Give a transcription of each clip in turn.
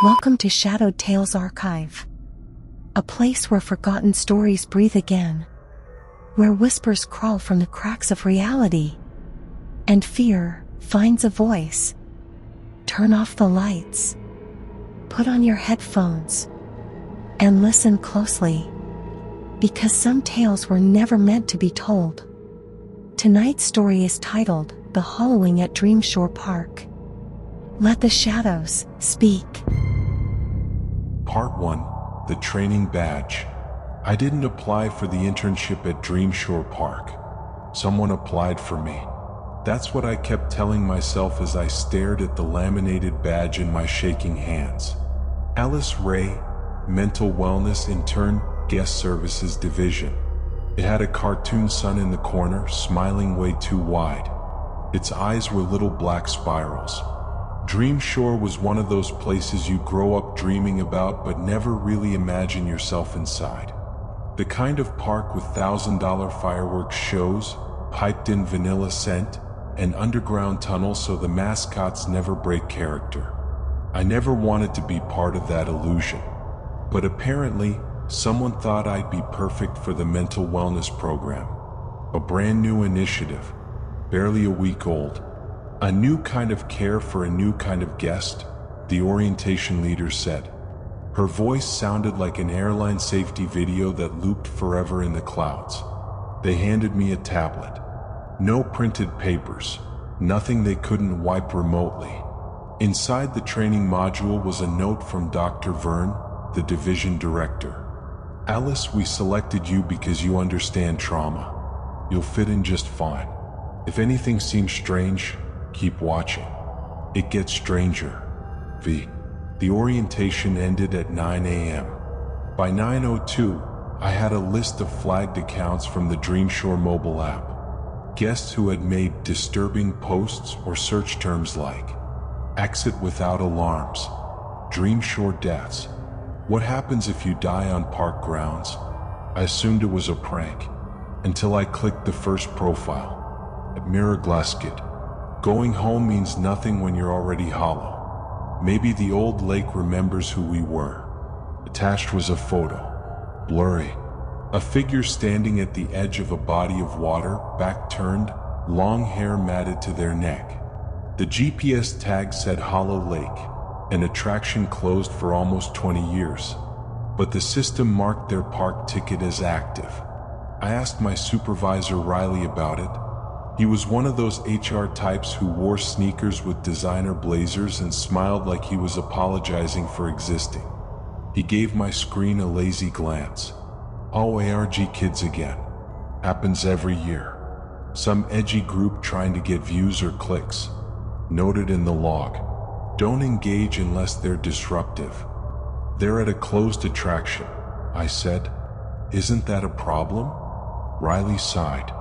Welcome to Shadowed Tales Archive, a place where forgotten stories breathe again, where whispers crawl from the cracks of reality, and fear finds a voice. Turn off the lights, put on your headphones, and listen closely, because some tales were never meant to be told. Tonight's story is titled, The Hallowing at Dreamshore Park. Let the shadows speak. Part 1. The Training Badge. I didn't apply for the internship at Dreamshore Park. Someone applied for me. That's what I kept telling myself as I stared at the laminated badge in my shaking hands. Ellis Ray, Mental Wellness Intern, Guest Services Division. It had a cartoon sun in the corner, smiling way too wide. Its eyes were little black spirals. Dreamshore was one of those places you grow up dreaming about but never really imagine yourself inside. The kind of park with $1,000 fireworks shows, piped-in vanilla scent, and underground tunnels so the mascots never break character. I never wanted to be part of that illusion. But apparently, someone thought I'd be perfect for the mental wellness program. A brand new initiative, barely a week old. A new kind of care for a new kind of guest, the orientation leader said. Her voice sounded like an airline safety video that looped forever in the clouds. They handed me a tablet. No printed papers, nothing they couldn't wipe remotely. Inside the training module was a note from Dr. Verne, the division director. Alice, we selected you because you understand trauma. You'll fit in just fine. If anything seems strange, keep watching. It gets stranger. The orientation ended at 9 a.m. By 9:02, I had a list of flagged accounts from the Dreamshore mobile app. Guests who had made disturbing posts or search terms like exit without alarms, Dreamshore deaths, what happens if you die on park grounds. I assumed it was a prank until I clicked the first profile. At Mirror Glaskid. Going home means nothing when you're already hollow. Maybe the old lake remembers who we were. Attached was a photo, blurry. A figure standing at the edge of a body of water, back turned, long hair matted to their neck. The GPS tag said Hollow Lake, an attraction closed for almost 20 years. But the system marked their park ticket as active. I asked my supervisor Riley about it. He was one of those HR types who wore sneakers with designer blazers and smiled like he was apologizing for existing. He gave my screen a lazy glance. Oh, ARG kids again. Happens every year. Some edgy group trying to get views or clicks. Noted in the log. Don't engage unless they're disruptive. They're at a closed attraction, I said. Isn't that a problem? Riley sighed.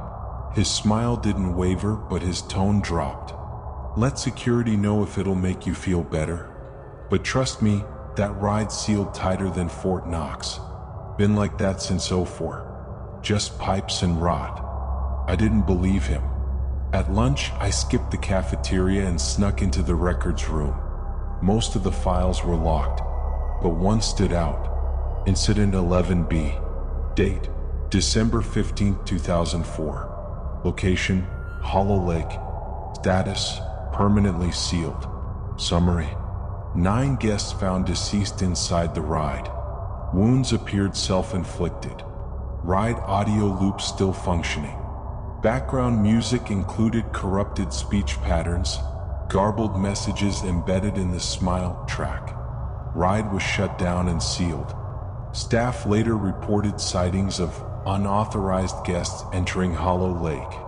His smile didn't waver, but his tone dropped. Let security know if it'll make you feel better. But trust me, that ride's sealed tighter than Fort Knox. Been like that since '04. Just pipes and rot. I didn't believe him. At lunch, I skipped the cafeteria and snuck into the records room. Most of the files were locked, but one stood out. Incident 11B. Date, December 15, 2004. Location, Hollow Lake. Status, permanently sealed. Summary: 9 guests found deceased inside the ride. Wounds appeared self-inflicted. Ride audio loop still functioning. Background music included corrupted speech patterns, garbled messages embedded in the smile track. Ride was shut down and sealed. Staff later reported sightings of unauthorized guests entering Hollow Lake.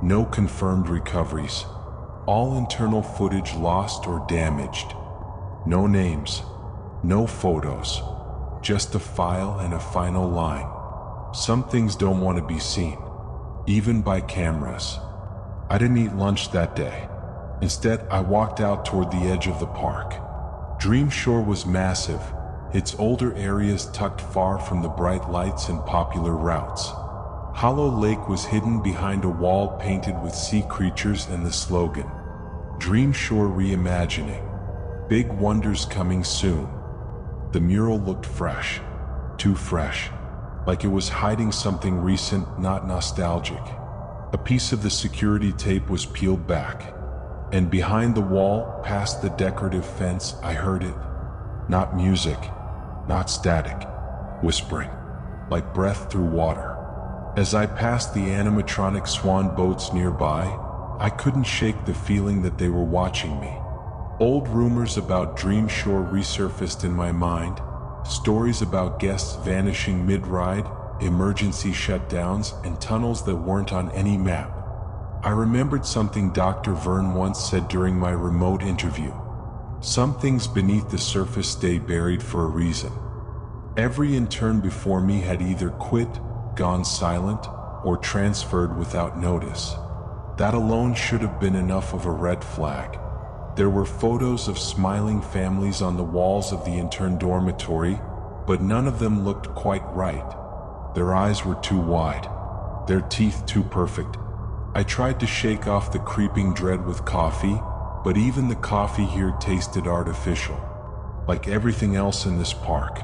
No confirmed recoveries. All internal footage lost or damaged. No names. No photos. Just a file and a final line. Some things don't want to be seen, even by cameras. I didn't eat lunch that day. Instead, I walked out toward the edge of the park. Dreamshore was massive, its older areas tucked far from the bright lights and popular routes. Hollow Lake was hidden behind a wall painted with sea creatures and the slogan, Dreamshore Reimagining. Big wonders coming soon. The mural looked fresh, too fresh, like it was hiding something recent, not nostalgic. A piece of the security tape was peeled back, and behind the wall, past the decorative fence, I heard it. Not music, not static, whispering, like breath through water. As I passed the animatronic swan boats nearby, I couldn't shake the feeling that they were watching me. Old rumors about Dreamshore resurfaced in my mind, stories about guests vanishing mid-ride, emergency shutdowns, and tunnels that weren't on any map. I remembered something Dr. Verne once said during my remote interview. Some things beneath the surface stay buried for a reason. Every intern before me had either quit, gone silent, or transferred without notice. That alone should have been enough of a red flag. There were photos of smiling families on the walls of the intern dormitory, but none of them looked quite right. Their eyes were too wide, their teeth too perfect. I tried to shake off the creeping dread with coffee, but even the coffee here tasted artificial. Like everything else in this park,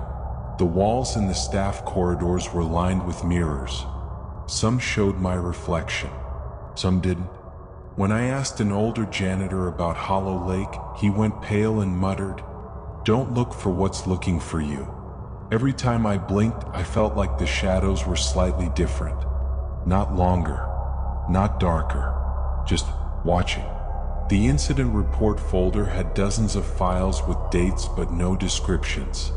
the walls in the staff corridors were lined with mirrors. Some showed my reflection, some didn't. When I asked an older janitor about Hollow Lake, he went pale and muttered, "Don't look for what's looking for you." Every time I blinked, I felt like the shadows were slightly different. Not longer, not darker, just watching. The incident report folder had dozens of files with dates but no descriptions.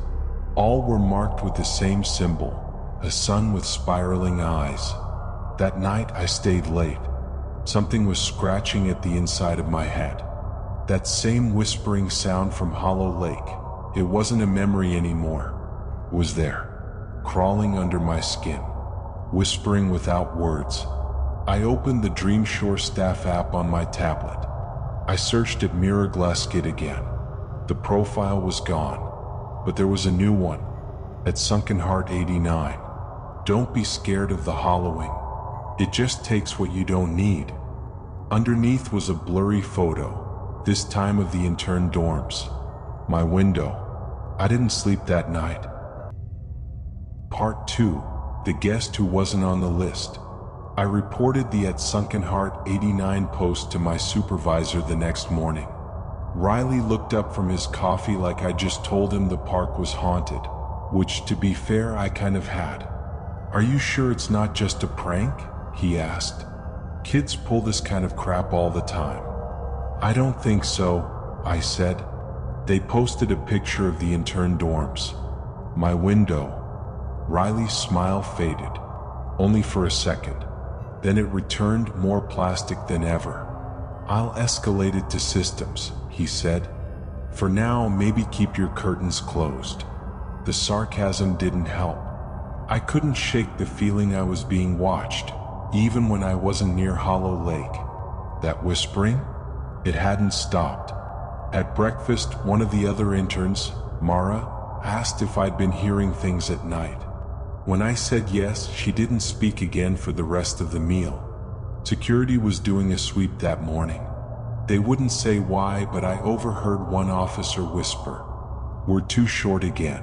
All were marked with the same symbol, a sun with spiraling eyes. That night I stayed late. Something was scratching at the inside of my head. That same whispering sound from Hollow Lake. It wasn't a memory anymore. It was there, crawling under my skin, whispering without words. I opened the Dreamshore staff app on my tablet. I searched at Mirror Glaskit again. The profile was gone, but there was a new one, at Sunken Heart 89. Don't be scared of the hollowing. It just takes what you don't need. Underneath was a blurry photo, this time of the intern dorms. My window. I didn't sleep that night. Part 2. The guest who wasn't on the list. I reported the at Sunken Heart 89 post to my supervisor the next morning. Riley looked up from his coffee like I just told him the park was haunted, which, to be fair, I kind of had. "Are you sure it's not just a prank?" he asked. "Kids pull this kind of crap all the time." "I don't think so," I said. They posted a picture of the intern dorms. My window. Riley's smile faded, only for a second. Then it returned, more plastic than ever. "I'll escalate it to systems," he said. "For now, maybe keep your curtains closed." The sarcasm didn't help. I couldn't shake the feeling I was being watched, even when I wasn't near Hollow Lake. That whispering? It hadn't stopped. At breakfast, one of the other interns, Mara, asked if I'd been hearing things at night. When I said yes, she didn't speak again for the rest of the meal. Security was doing a sweep that morning. They wouldn't say why, but I overheard one officer whisper, "We're too short again."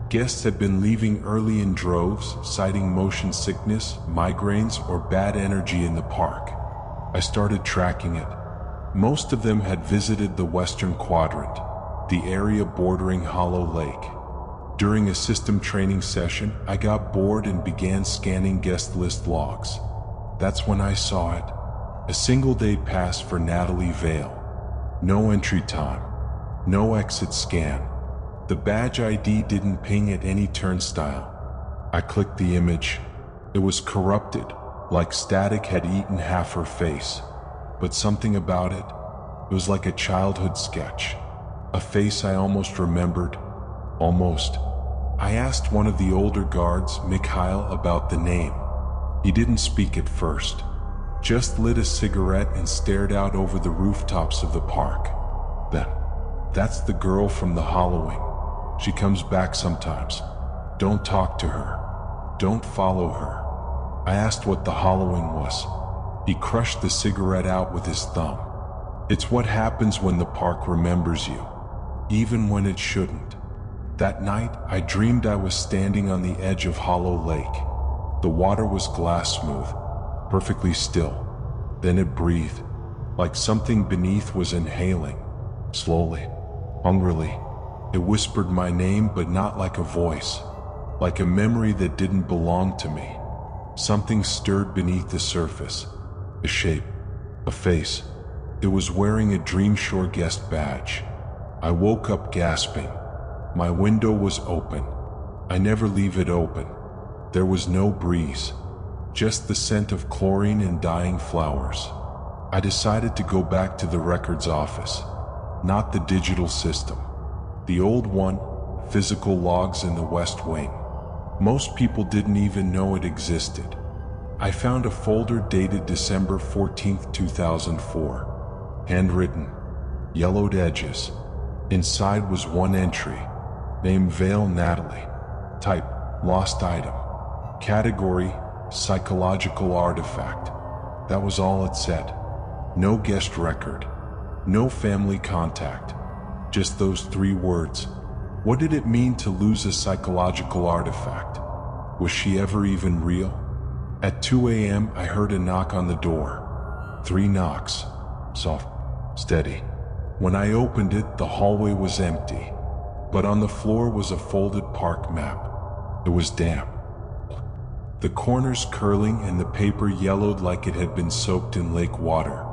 Guests had been leaving early in droves, citing motion sickness, migraines, or bad energy in the park. I started tracking it. Most of them had visited the western quadrant, the area bordering Hollow Lake. During a system training session, I got bored and began scanning guest list logs. That's when I saw it. A single day pass for Natalie Vale. No entry time. No exit scan. The badge ID didn't ping at any turnstile. I clicked the image. It was corrupted, like static had eaten half her face. But something about it was like a childhood sketch. A face I almost remembered. Almost. I asked one of the older guards, Mikhail, about the name. He didn't speak at first. Just lit a cigarette and stared out over the rooftops of the park. Then, "That's the girl from the hollowing. She comes back sometimes. Don't talk to her. Don't follow her." I asked what the hollowing was. He crushed the cigarette out with his thumb. "It's what happens when the park remembers you. even when it shouldn't. That night, I dreamed I was standing on the edge of Hollow Lake. The water was glass smooth, perfectly still. Then it breathed, like something beneath was inhaling. Slowly, hungrily, it whispered my name, but not like a voice, like a memory that didn't belong to me. Something stirred beneath the surface, a shape, a face. It was wearing a Dreamshore guest badge. I woke up gasping. My window was open. I never leave it open. There was no breeze, just the scent of chlorine and dying flowers. I decided to go back to the records office, not the digital system. The old one, physical logs in the West Wing. Most people didn't even know it existed. I found a folder dated December 14th, 2004. Handwritten, yellowed edges. Inside was one entry. Name Vale Natalie. Type, lost item. Category, psychological artifact. That was all it said. No guest record. No family contact. Just those 3 words. What did it mean to lose a psychological artifact? Was she ever even real? At 2 a.m. I heard a knock on the door. 3 knocks. Soft, steady. When I opened it, the hallway was empty. But on the floor was a folded park map. It was damp. The corners curling and the paper yellowed like it had been soaked in lake water.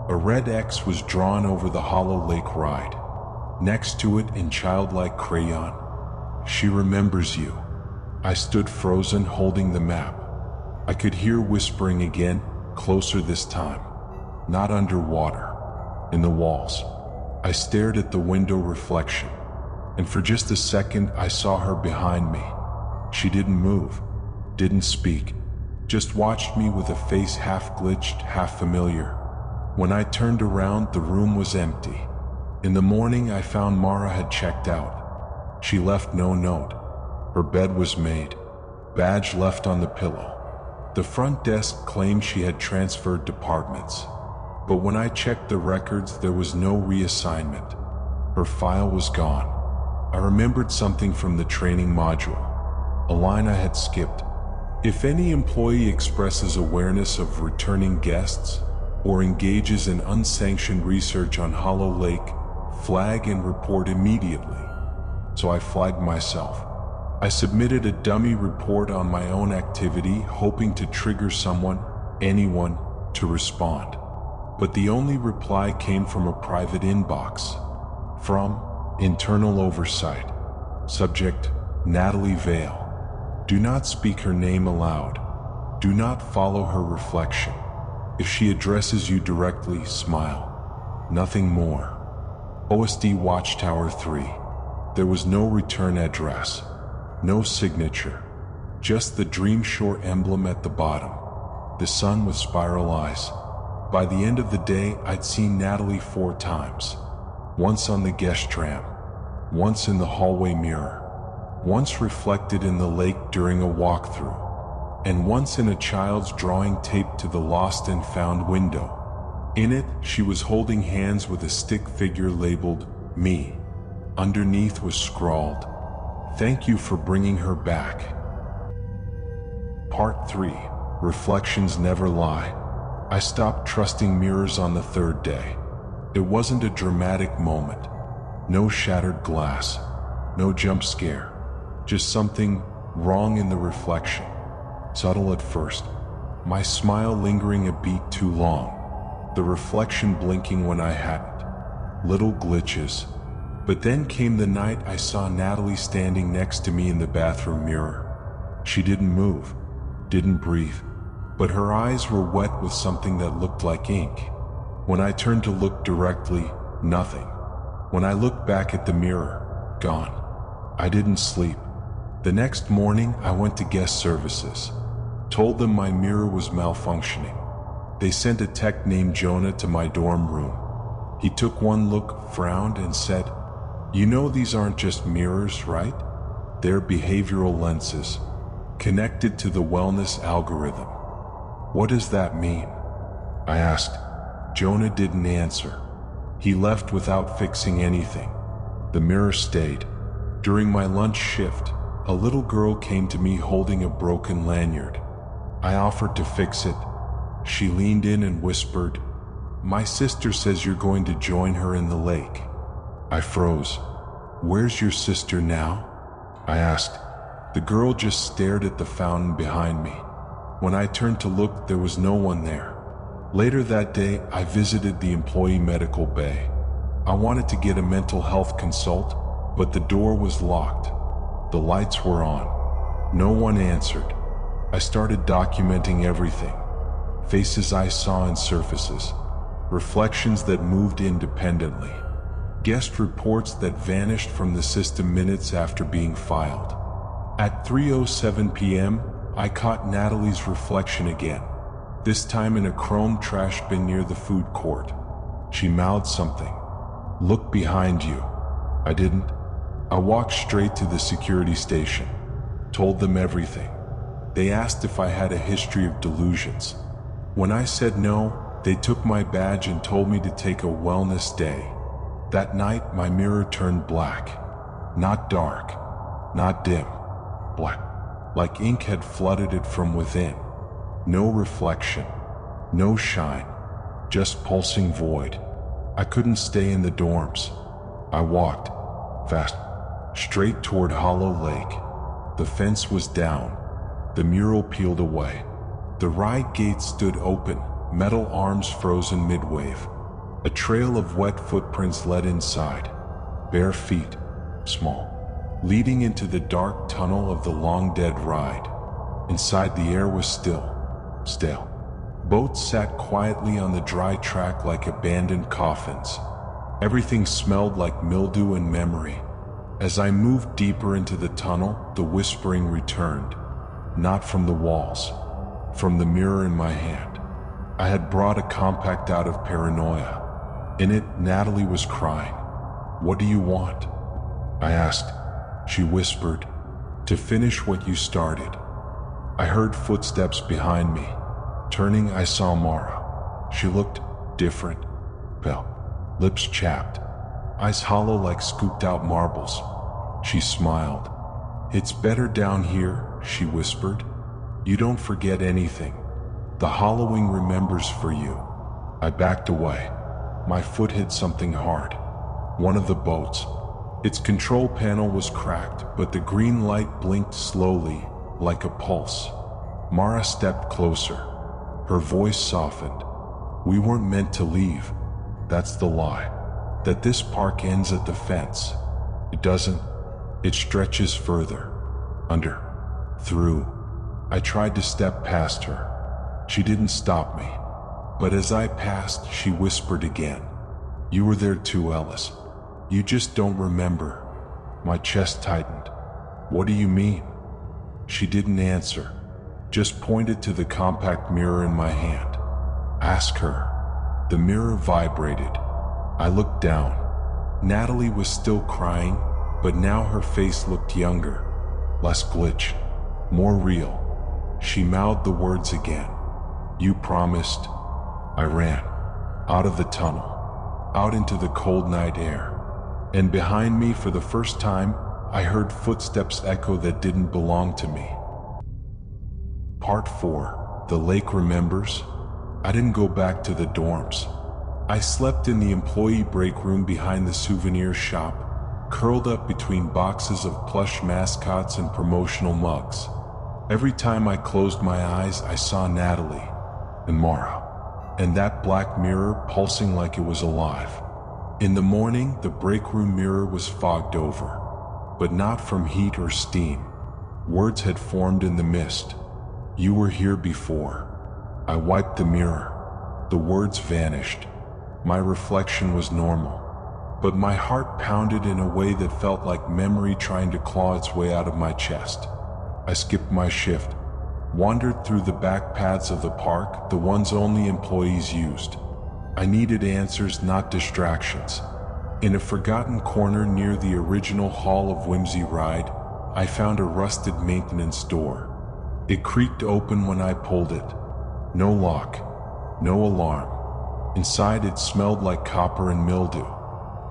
A red X was drawn over the Hollow Lake ride. Next to it, in childlike crayon, "She remembers you." I stood frozen, holding the map. I could hear whispering again, closer this time. Not underwater, in the walls. I stared at the window reflection, and for just a second I saw her behind me. She didn't move, didn't speak, just watched me with a face half glitched, half familiar. When I turned around, the room was empty. In the morning, I found Mara had checked out. She left no note. Her bed was made. Badge left on the pillow. The front desk claimed she had transferred departments. But when I checked the records, there was no reassignment. Her file was gone. I remembered something from the training module. A line I had skipped. If any employee expresses awareness of returning guests or engages in unsanctioned research on Hollow Lake, flag and report immediately. So I flagged myself. I submitted a dummy report on my own activity, hoping to trigger someone, anyone, to respond. But the only reply came from a private inbox. From Internal Oversight. Subject, Natalie Vale. Do not speak her name aloud. Do not follow her reflection. If she addresses you directly, smile. Nothing more. OSD Watchtower 3. There was no return address. No signature. Just the Dreamshore emblem at the bottom. The sun with spiral eyes. By the end of the day, I'd seen Natalie 4 times. Once on the guest tram. Once in the hallway mirror. Once reflected in the lake during a walkthrough. And once in a child's drawing taped to the lost and found window. In it, she was holding hands with a stick figure labeled, "Me." Underneath was scrawled, "Thank you for bringing her back." Part 3. Reflections never lie. I stopped trusting mirrors on the 3rd day. It wasn't a dramatic moment. No shattered glass. No jump scare. Just something wrong in the reflection. Subtle at first. My smile lingering a beat too long. The reflection blinking when I hadn't. Little glitches. But then came the night I saw Natalie standing next to me in the bathroom mirror. She didn't move, didn't breathe, but her eyes were wet with something that looked like ink. When I turned to look directly, nothing. When I looked back at the mirror, gone. I didn't sleep. The next morning, I went to guest services. Told them my mirror was malfunctioning. They sent a tech named Jonah to my dorm room. He took one look, frowned, and said, "You know these aren't just mirrors, right? They're behavioral lenses, connected to the wellness algorithm." "What does that mean?" I asked. Jonah didn't answer. He left without fixing anything. The mirror stayed. During my lunch shift, a little girl came to me holding a broken lanyard. I offered to fix it. She leaned in and whispered, "My sister says you're going to join her in the lake." I froze. "Where's your sister now?" I asked. The girl just stared at the fountain behind me. When I turned to look, there was no one there. Later that day, I visited the employee medical bay. I wanted to get a mental health consult, but the door was locked. The lights were on. No one answered. I started documenting everything. Faces I saw in surfaces. Reflections that moved independently. Guest reports that vanished from the system minutes after being filed. At 3:07 p.m., I caught Natalie's reflection again, this time in a chrome trash bin near the food court. She mouthed something. "Look behind you." I didn't. I walked straight to the security station, told them everything. They asked if I had a history of delusions. When I said no, they took my badge and told me to take a wellness day. That night, my mirror turned black. Not dark, not dim, black. Like ink had flooded it from within. No reflection, no shine, just pulsing void. I couldn't stay in the dorms. I walked, fast, straight toward Hollow Lake. The fence was down, the mural peeled away. The ride gate stood open, metal arms frozen mid-wave. A trail of wet footprints led inside, bare feet, small, leading into the dark tunnel of the long-dead ride. Inside, the air was still, stale. Boats sat quietly on the dry track like abandoned coffins. Everything smelled like mildew and memory. As I moved deeper into the tunnel, the whispering returned. Not from the walls, from the mirror in my hand. I had brought a compact out of paranoia. In it, Natalie was crying. "What do you want?" I asked. She whispered, "To finish what you started." I heard footsteps behind me. Turning, I saw Mara. She looked different, pale, lips chapped, eyes hollow like scooped out marbles. She smiled. "It's better down here," she whispered. "You don't forget anything. The hollowing remembers for you." I backed away. My foot hit something hard. One of the boats. Its control panel was cracked, but the green light blinked slowly, like a pulse. Mara stepped closer. Her voice softened. "We weren't meant to leave. That's the lie. That this park ends at the fence. It doesn't. It stretches further. Under. Through." I tried to step past her. She didn't stop me. But as I passed, she whispered again. "You were there too, Ellis. You just don't remember." My chest tightened. "What do you mean?" She didn't answer, just pointed to the compact mirror in my hand. "Ask her." The mirror vibrated. I looked down. Natalie was still crying, but now her face looked younger, less glitch, more real. She mouthed the words again. "You promised." I ran, out of the tunnel, out into the cold night air. And behind me, for the first time, I heard footsteps echo that didn't belong to me. Part 4. The Lake Remembers. I didn't go back to the dorms. I slept in the employee break room behind the souvenir shop, curled up between boxes of plush mascots and promotional mugs. Every time I closed my eyes, I saw Natalie and Mara, and that black mirror pulsing like it was alive. In the morning, the break room mirror was fogged over, but not from heat or steam. Words had formed in the mist. "You were here before." I wiped the mirror. The words vanished. My reflection was normal, but my heart pounded in a way that felt like memory trying to claw its way out of my chest. I skipped my shift, wandered through the back paths of the park, the ones only employees used. I needed answers, not distractions. In a forgotten corner near the original Hall of Whimsy ride, I found a rusted maintenance door. It creaked open when I pulled it. No lock, no alarm. Inside, it smelled like copper and mildew.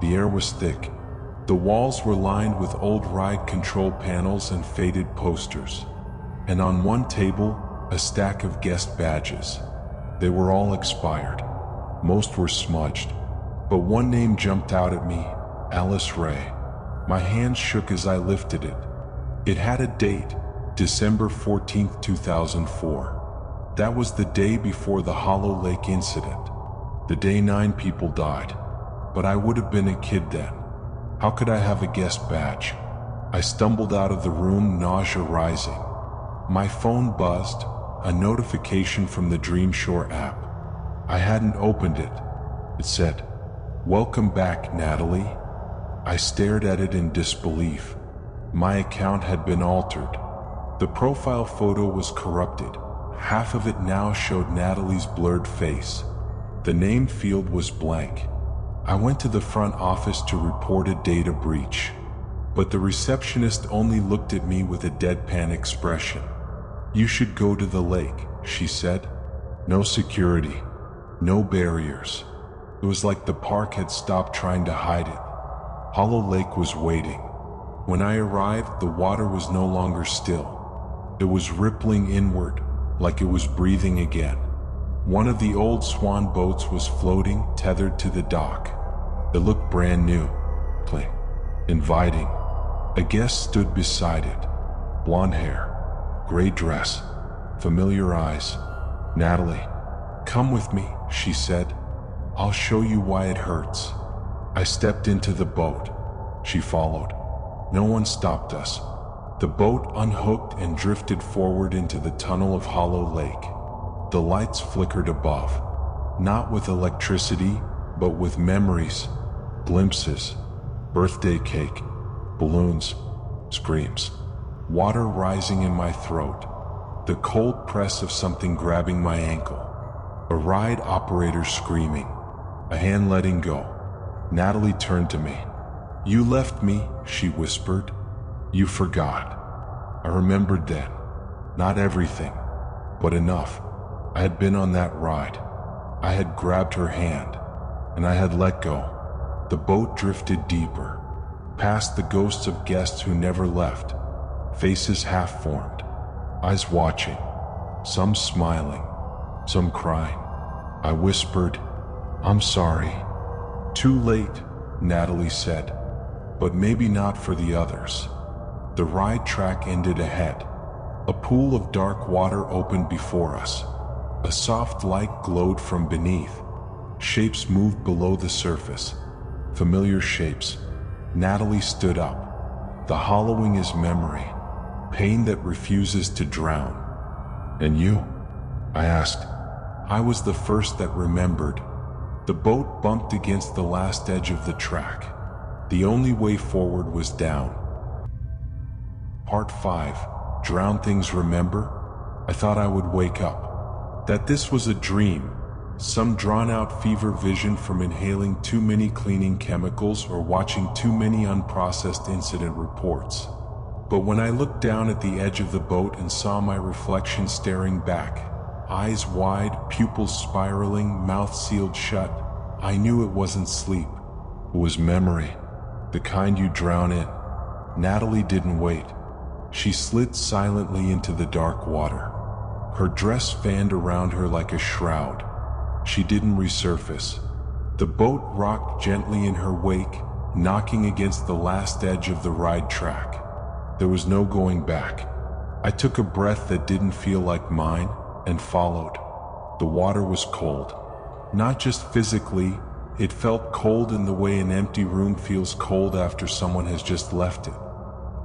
The air was thick, The walls were lined with old ride control panels and faded posters, and on one table, a stack of guest badges. They were all expired. Most were smudged, but one name jumped out at me, Alice Ray. My hand shook as I lifted it. It had a date, December 14th, 2004. That was the day before the Hollow Lake incident. The day 9 people died, but I would have been a kid then. How could I have a guest badge? I stumbled out of the room, nausea rising. My phone buzzed, a notification from the Dreamshore app. I hadn't opened it. It said, "Welcome back, Natalie." I stared at it in disbelief. My account had been altered. The profile photo was corrupted. Half of it now showed Natalie's blurred face. The name field was blank. I went to the front office to report a data breach, but the receptionist only looked at me with a deadpan expression. "You should go to the lake," she said. "No security, no barriers." It was like the park had stopped trying to hide it. Hollow Lake was waiting. When I arrived, the water was no longer still. It was rippling inward, like it was breathing again. One of the old swan boats was floating, tethered to the dock. It looked brand new, clean, inviting. A guest stood beside it. Blonde hair, gray dress, familiar eyes. "Natalie, come with me," she said. "I'll show you why it hurts." I stepped into the boat. She followed. No one stopped us. The boat unhooked and drifted forward into the tunnel of Hollow Lake. The lights flickered above, not with electricity, but with memories, glimpses, birthday cake, balloons, screams, water rising in my throat, the cold press of something grabbing my ankle, a ride operator screaming, a hand letting go. Natalie turned to me. "You left me," she whispered. "You forgot." I remembered then. Not everything, but enough. I had been on that ride. I had grabbed her hand, and I had let go. The boat drifted deeper, past the ghosts of guests who never left, faces half-formed, eyes watching, some smiling, some crying. I whispered, "I'm sorry." "Too late," Natalie said, "but maybe not for the others." The ride track ended ahead. A pool of dark water opened before us. A soft light glowed from beneath. Shapes moved below the surface. Familiar shapes. Natalie stood up. The hollowing is memory. Pain that refuses to drown. "And you?" I asked. I was the first that remembered. The boat bumped against the last edge of the track. The only way forward was down. Part 5. Drown things remember? I thought I would wake up. That this was a dream. Some drawn-out fever vision from inhaling too many cleaning chemicals or watching too many unprocessed incident reports. But when I looked down at the edge of the boat and saw my reflection staring back, eyes wide, pupils spiraling, mouth sealed shut, I knew it wasn't sleep. It was memory, the kind you drown in. Natalie didn't wait. She slid silently into the dark water. Her dress fanned around her like a shroud. She didn't resurface. The boat rocked gently in her wake, knocking against the last edge of the ride track. There was no going back. I took a breath that didn't feel like mine and followed. The water was cold. Not just physically, it felt cold in the way an empty room feels cold after someone has just left it.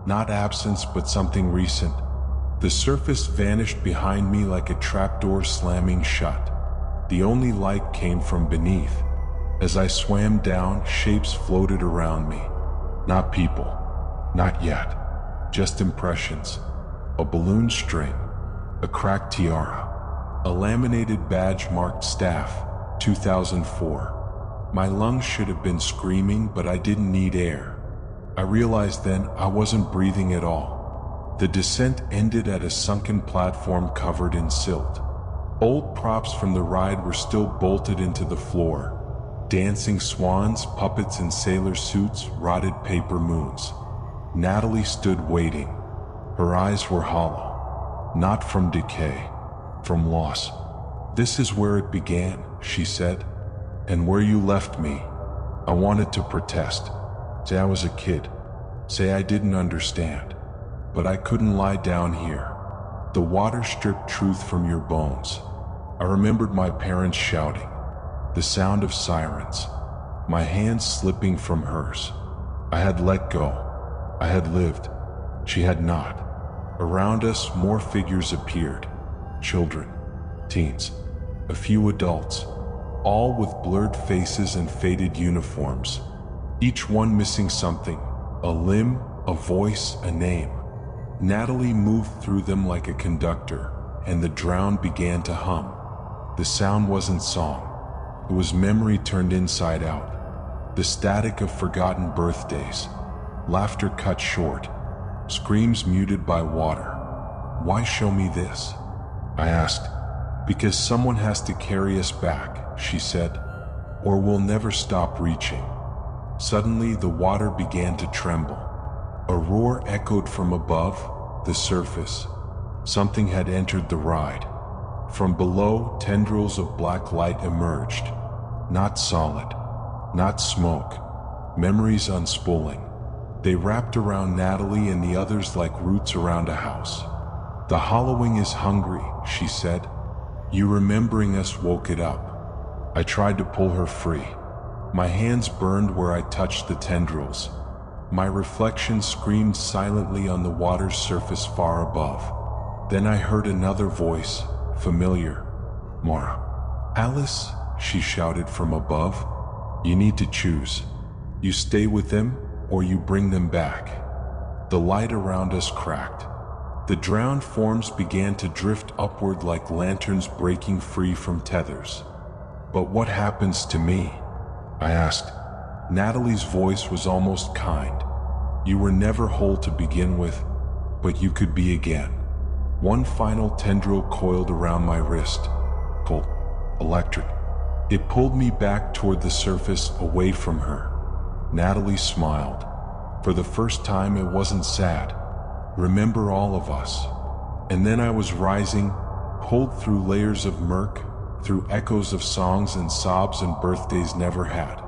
Not absence, but something recent. The surface vanished behind me like a trapdoor slamming shut. The only light came from beneath. As I swam down, shapes floated around me. Not people. Not yet. Just impressions. A balloon string. A cracked tiara. A laminated badge marked staff, 2004. My lungs should have been screaming, but I didn't need air. I realized then I wasn't breathing at all. The descent ended at a sunken platform covered in silt. Old props from the ride were still bolted into the floor. Dancing swans, puppets in sailor suits, rotted paper moons. Natalie stood waiting. Her eyes were hollow, not from decay, from loss. "This is where it began," she said, "and where you left me." I wanted to protest, say I was a kid, say I didn't understand, but I couldn't lie down here. The water stripped truth from your bones. I remembered my parents shouting, the sound of sirens, my hands slipping from hers. I had let go. I had lived. She had not. Around us, more figures appeared. Children, teens, a few adults, all with blurred faces and faded uniforms, each one missing something, a limb, a voice, a name. Natalie moved through them like a conductor, and the drown began to hum. The sound wasn't song. It was memory turned inside out. The static of forgotten birthdays. Laughter cut short. Screams muted by water. "Why show me this?" I asked. "Because someone has to carry us back," she said, "or we'll never stop reaching." Suddenly the water began to tremble. A roar echoed from above, the surface. Something had entered the ride. From below, tendrils of black light emerged. Not solid, not smoke. Memories unspooling. They wrapped around Natalie and the others like roots around a house. "The hollowing is hungry," she said. "You remembering us woke it up." I tried to pull her free. My hands burned where I touched the tendrils. My reflection screamed silently on the water's surface far above. Then I heard another voice, familiar. "Mara." "Alice," she shouted from above. "You need to choose. You stay with them, or you bring them back." The light around us cracked. The drowned forms began to drift upward like lanterns breaking free from tethers. "But what happens to me?" I asked. Natalie's voice was almost kind. "You were never whole to begin with, but you could be again." One final tendril coiled around my wrist. Cold, electric. It pulled me back toward the surface, away from her. Natalie smiled. For the first time, it wasn't sad. "Remember all of us." And then I was rising, pulled through layers of murk, through echoes of songs and sobs and birthdays never had.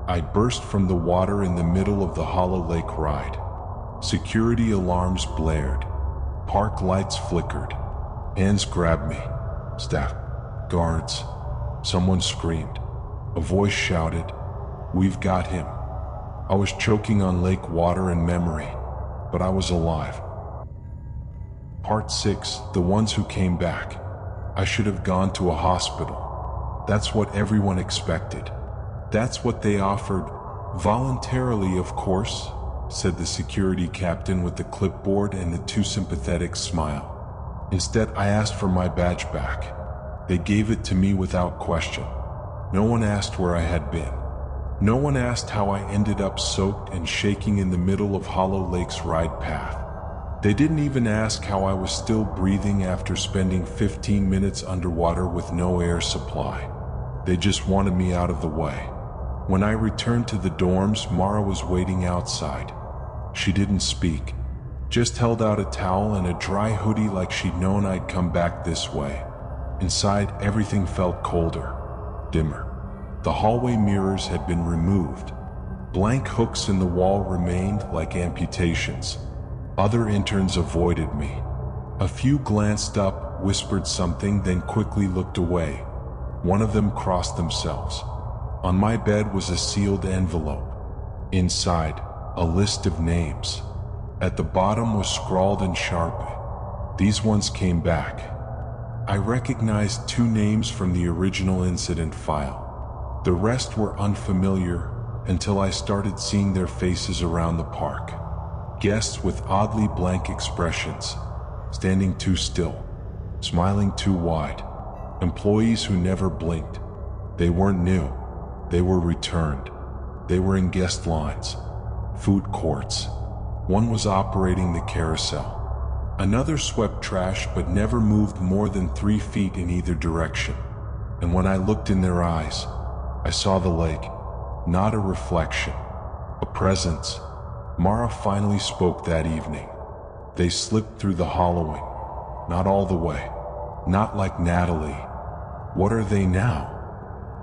I burst from the water in the middle of the Hollow Lake ride. Security alarms blared. Park lights flickered. Hands grabbed me. Staff. Guards. Someone screamed. A voice shouted, "We've got him." I was choking on lake water and memory, but I was alive. Part 6, the ones who came back. I should have gone to a hospital. That's what everyone expected. That's what they offered, voluntarily of course, said the security captain with the clipboard and the too sympathetic smile. Instead, I asked for my badge back. They gave it to me without question. No one asked where I had been. No one asked how I ended up soaked and shaking in the middle of Hollow Lake's ride path. They didn't even ask how I was still breathing after spending 15 minutes underwater with no air supply. They just wanted me out of the way. When I returned to the dorms, Mara was waiting outside. She didn't speak, just held out a towel and a dry hoodie like she'd known I'd come back this way. Inside, everything felt colder, dimmer. The hallway mirrors had been removed. Blank hooks in the wall remained like amputations. Other interns avoided me. A few glanced up, whispered something, then quickly looked away. One of them crossed themselves. On my bed was a sealed envelope. Inside, a list of names. At the bottom was scrawled in Sharpie. These ones came back. I recognized 2 names from the original incident file. The rest were unfamiliar until I started seeing their faces around the park. Guests with oddly blank expressions, standing too still, smiling too wide. Employees who never blinked. They weren't new. They were returned. They were in guest lines, food courts. One was operating the carousel. Another swept trash but never moved more than 3 feet in either direction. And when I looked in their eyes, I saw the lake, not a reflection, a presence. Mara finally spoke that evening. They slipped through the hollowing, not all the way, not like Natalie. What are they now?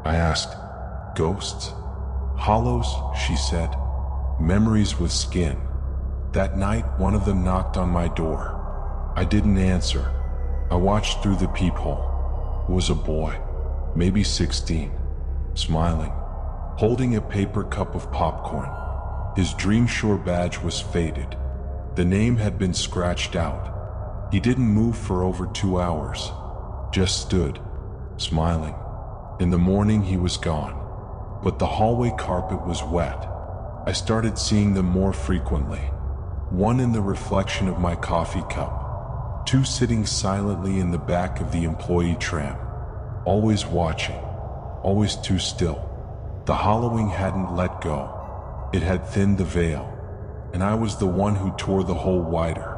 I asked. Ghosts? Hollows, she said. Memories with skin. That night, one of them knocked on my door. I didn't answer. I watched through the peephole. It was a boy, maybe 16, smiling, holding a paper cup of popcorn. His Dreamshore badge was faded. The name had been scratched out. He didn't move for over 2 hours, just stood, smiling. In the morning he was gone, but the hallway carpet was wet. I started seeing them more frequently. One in the reflection of my coffee cup, two sitting silently in the back of the employee tram, always watching, always too still. The hollowing hadn't let go. It had thinned the veil, and I was the one who tore the hole wider.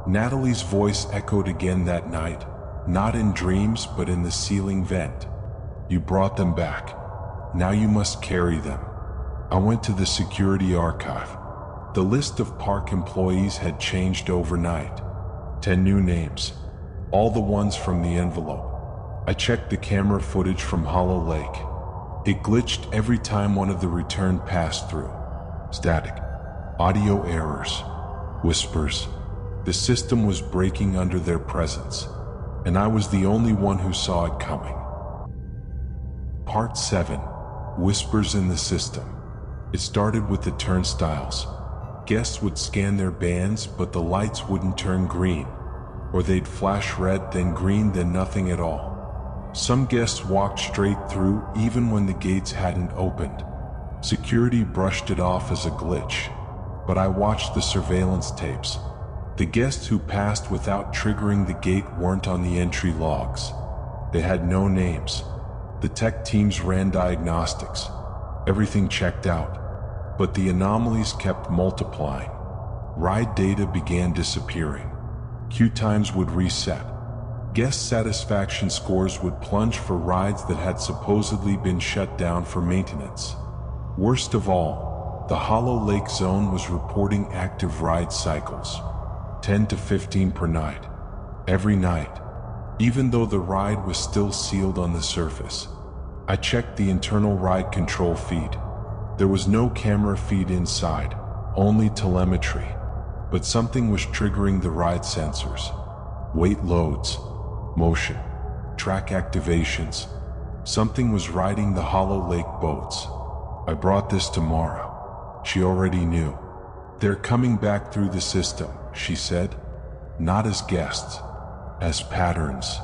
Natalie's voice echoed again that night, not in dreams but in the ceiling vent. You brought them back. Now you must carry them. I went to the security archive. The list of park employees had changed overnight. 10 new names, all the ones from the envelope. I checked the camera footage from Hollow Lake. It glitched every time one of the return passed through. Static, audio errors, whispers. The system was breaking under their presence, and I was the only one who saw it coming. Part 7. Whispers in the system. It started with the turnstiles. Guests would scan their bands, but the lights wouldn't turn green, or they'd flash red, then green, then nothing at all. Some guests walked straight through even when the gates hadn't opened. Security brushed it off as a glitch, but I watched the surveillance tapes. The guests who passed without triggering the gate weren't on the entry logs. They had no names. The tech teams ran diagnostics. Everything checked out, but the anomalies kept multiplying. Ride data began disappearing. Queue times would reset. Guest satisfaction scores would plunge for rides that had supposedly been shut down for maintenance. Worst of all, the Hollow Lake Zone was reporting active ride cycles, 10 to 15 per night, every night, even though the ride was still sealed on the surface. I checked the internal ride control feed. There was no camera feed inside, only telemetry, but something was triggering the ride sensors. Weight loads, motion, track activations. Something was riding the Hollow Lake boats. I brought this to Mara. She already knew. They're coming back through the system, she said. Not as guests, as patterns.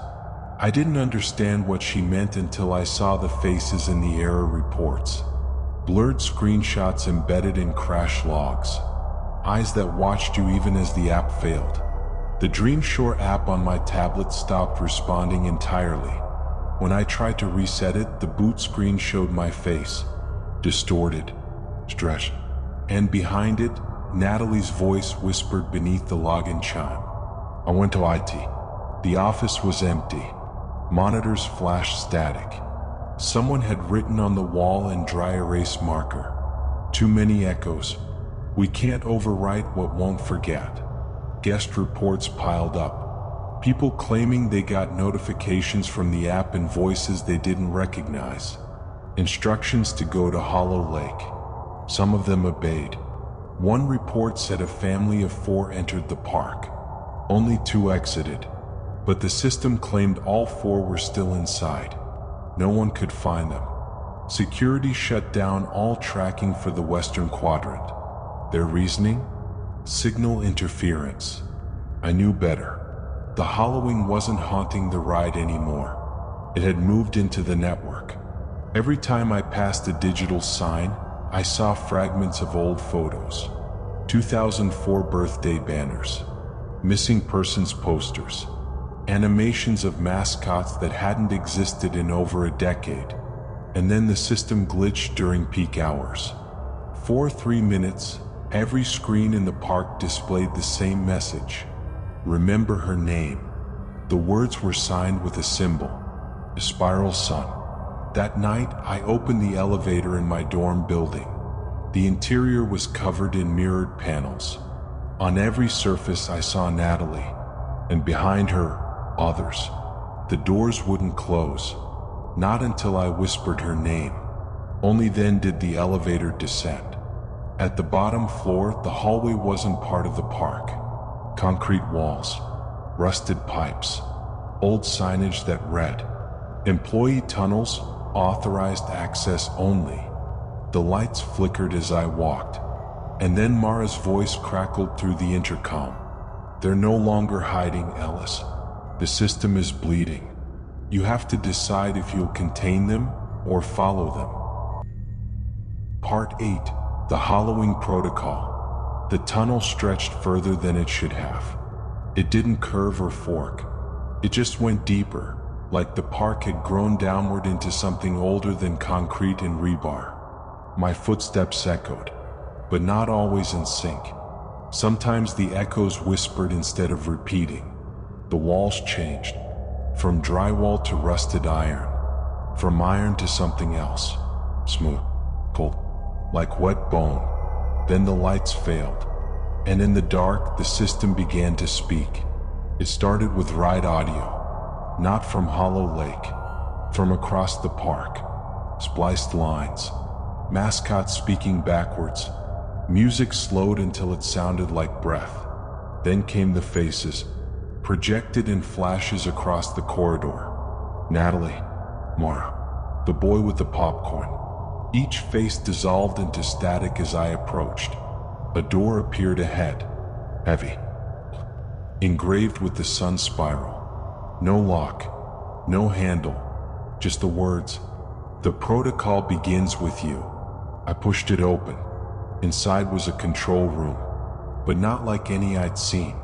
I didn't understand what she meant until I saw the faces in the error reports. Blurred screenshots embedded in crash logs. Eyes that watched you even as the app failed. The Dreamshore app on my tablet stopped responding entirely. When I tried to reset it, the boot screen showed my face, distorted, stretched, and behind it, Natalie's voice whispered beneath the login chime. I went to IT. The office was empty. Monitors flashed static. Someone had written on the wall in dry erase marker. Too many echoes. We can't overwrite what won't forget. Guest reports piled up. People claiming they got notifications from the app in voices they didn't recognize. Instructions to go to Hollow Lake. Some of them obeyed. One report said a family of 4 entered the park. Only 2 exited, but the system claimed all 4 were still inside. No one could find them. Security shut down all tracking for the Western Quadrant. Their reasoning? Signal interference. I knew better. The hollowing wasn't haunting the ride anymore. It had moved into the network. Every time I passed a digital sign, I saw fragments of old photos. 2004 birthday banners, missing persons posters, animations of mascots that hadn't existed in over a decade. And then the system glitched during peak hours. For 3 minutes, every screen in the park displayed the same message. Remember her name. The words were signed with a symbol, a spiral sun. That night, I opened the elevator in my dorm building. The interior was covered in mirrored panels. On every surface I saw Natalie, and behind her, others. The doors wouldn't close, not until I whispered her name. Only then did the elevator descend. At the bottom floor, the hallway wasn't part of the park. Concrete walls, rusted pipes, old signage that read, "Employee tunnels, authorized access only." The lights flickered as I walked, and then Mara's voice crackled through the intercom. "They're no longer hiding, Ellis. The system is bleeding. You have to decide if you'll contain them or follow them." Part 8. The Hollowing Protocol. The tunnel stretched further than it should have. It didn't curve or fork. It just went deeper, like the park had grown downward into something older than concrete and rebar. My footsteps echoed, but not always in sync. Sometimes the echoes whispered instead of repeating. The walls changed, from drywall to rusted iron, from iron to something else, smooth, cold, like wet bone. Then the lights failed, and in the dark the system began to speak. It started with ride audio, not from Hollow Lake, from across the park. Spliced lines, mascots speaking backwards. Music slowed until it sounded like breath. Then came the faces, projected in flashes across the corridor. Natalie, Mara, the boy with the popcorn. Each face dissolved into static as I approached. A door appeared ahead, heavy, engraved with the sun spiral. No lock, no handle, just the words, "The protocol begins with you." I pushed it open. Inside was a control room, but not like any I'd seen.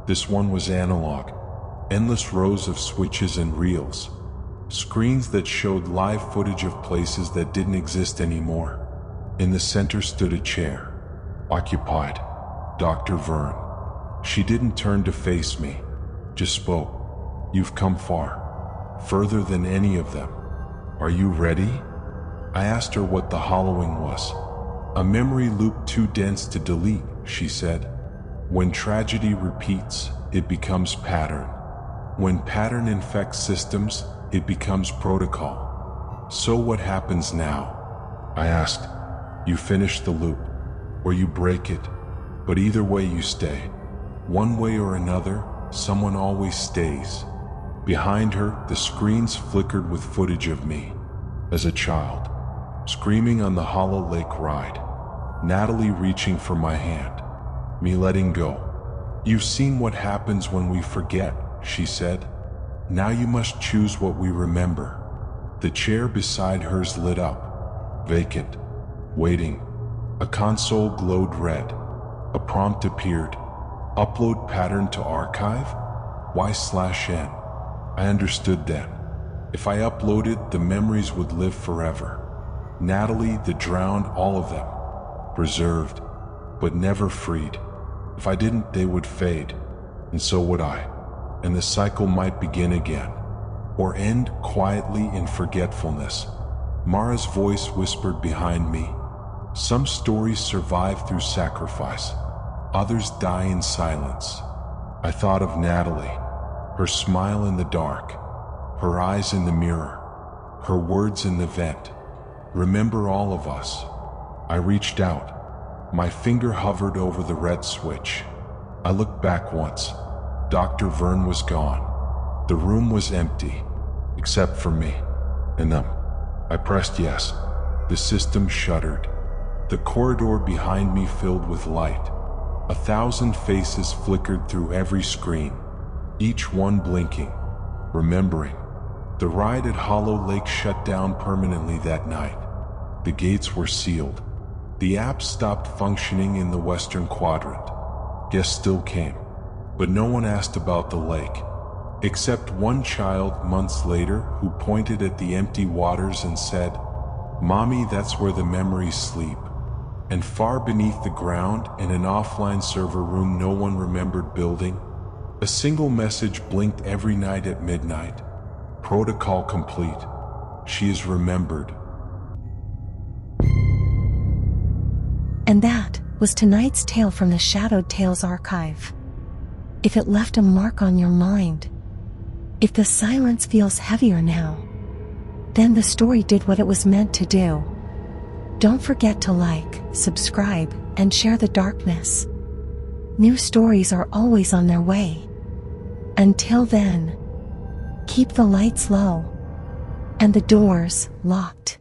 This one was analog, endless rows of switches and reels, screens that showed live footage of places that didn't exist anymore. In the center stood a chair, occupied. Dr. Vern. She didn't turn to face me, just spoke. "You've come far, further than any of them. Are you ready?" I asked her what the hollowing was. "A memory loop too dense to delete," she said. "When tragedy repeats, it becomes pattern. When pattern infects systems, it becomes protocol." "So what happens now?" I asked. "You finish the loop, or you break it, but either way you stay. One way or another, someone always stays." Behind her, the screens flickered with footage of me, as a child, screaming on the Hollow Lake ride. Natalie reaching for my hand, me letting go. "You've seen what happens when we forget," she said. "Now you must choose what we remember." The chair beside hers lit up, vacant, waiting. A console glowed red. A prompt appeared. "Upload pattern to archive? Y/N." I understood then. If I uploaded, the memories would live forever. Natalie, the drowned, all of them. Preserved, but never freed. If I didn't, they would fade, and so would I, and the cycle might begin again, or end quietly in forgetfulness. Mara's voice whispered behind me, "Some stories survive through sacrifice, others die in silence." I thought of Natalie, her smile in the dark, her eyes in the mirror, her words in the vent. "Remember all of us." I reached out. My finger hovered over the red switch. I looked back once. Dr. Vern was gone. The room was empty, except for me and them. I pressed yes. The system shuddered. The corridor behind me filled with light. 1,000 faces flickered through every screen, each one blinking, remembering. The ride at Hollow Lake shut down permanently that night. The gates were sealed. The app stopped functioning in the western quadrant. Guests still came, but no one asked about the lake, except one child months later who pointed at the empty waters and said, "Mommy, that's where the memories sleep." And far beneath the ground, in an offline server room no one remembered building, a single message blinked every night at midnight. "Protocol complete. She is remembered. And that was tonight's tale from the Shadowed Tales archive. If it left a mark on your mind, if the silence feels heavier now, then the story did what it was meant to do. Don't forget to like, subscribe, and share the darkness. New stories are always on their way. Until then, keep the lights low and the doors locked.